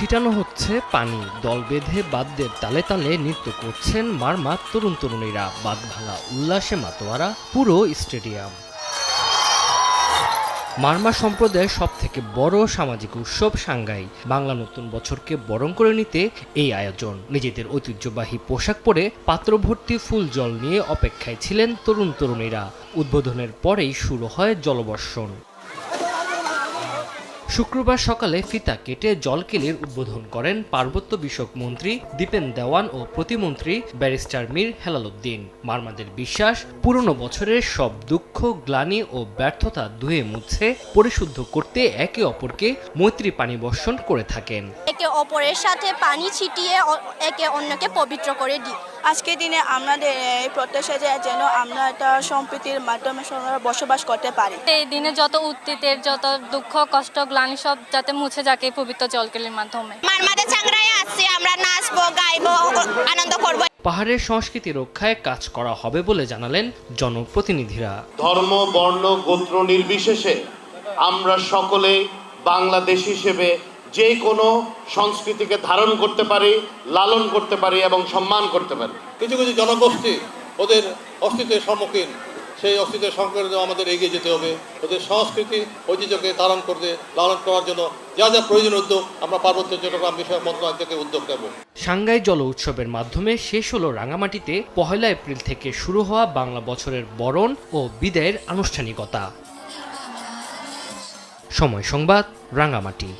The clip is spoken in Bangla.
ছিটানো হচ্ছে পানি, দল বেঁধে বাদ্যের তালে তালে নৃত্য করছেন মারমা তরুণ তরুণীরা। বাঁধ ভাঙা উল্লাসে মাতোয়ারা পুরো স্টেডিয়াম। মারমা সম্প্রদায়ের সব থেকে বড় সামাজিক উৎসব সাংগাই। বাংলা নতুন বছরকে বরণ করে নিতে এই আয়োজন। নিজেদের ঐতিহ্যবাহী পোশাক পরে পাত্র ভর্তি ফুল জল নিয়ে অপেক্ষায় ছিলেন তরুণ তরুণীরা। উদ্বোধনের পরেই শুরু হয় জলবর্ষণ। শুক্রবার সকালে ফিতা কেটে জলকেলির উদ্বোধন করেন পার্বত্য বিষয়ক মন্ত্রী দীপেন দেওয়ান ও প্রতিমন্ত্রী ব্যারিস্টার মীর হেলাল উদ্দিন। মারমাদের বিশ্বাস, পুরনো বছরের সব দুঃখ, গ্লানি ও ব্যর্থতা ধুয়ে মুছে পরিশুদ্ধ করতে একে অপরকে মৈত্রী পানি বর্ষণ করে থাকেন। একে অপরের সাথে পানি ছিটিয়ে একে অন্যকে পবিত্র করে দিই। আজকের দিনে আমাদের প্রত্যাশা যে যেন আমরা একটা সম্প্রীতির মাধ্যমে বসবাস করতে পারি। এই দিনে যত অতীতের যত দুঃখ কষ্ট গ্লানি সব যাতে মুছে যাকে পবিত্র জলকেলির মাধ্যমে। মারমাদের চাংরায় আসছি, আমরা নাচবো, গাইবো, আনন্দ করবো। পাহাড়ের সংস্কৃতি রক্ষায় কাজ করা হবে বলে জানালেন জনপ্রতিনিধিরা। ধর্ম, বর্ণ, গোত্র নির্বিশেষে আমরা সকলে বাংলাদেশ হিসেবে যে কোনো সংস্কৃতিকে ধারণ করতে পারি, লালন করতে পারি এবং সম্মান করতে পারি। কিছু কিছু জনগোষ্ঠী ওদের অস্তিত্বের সম্মুখীন, সেই অস্তিত্বের সংকটে আমাদের এগিয়ে যেতে হবে। ওদের সংস্কৃতি ঐতিহ্যকে ধারণ করতে লালন করার জন্য যা যা প্রয়োজন উদ্যোগ আমরা পার্বত্য চট্টগ্রাম বিষয়ক মন্ত্রণালয় থেকে উদ্যোগ নেব। সাংগাই জল উৎসবের মাধ্যমে শেষ হলো রাঙামাটিতে 1 এপ্রিল থেকে শুরু হওয়া বাংলা বছরের বরণ ও বিদায়ের আনুষ্ঠানিকতা। সময় সংবাদ, রাঙামাটি।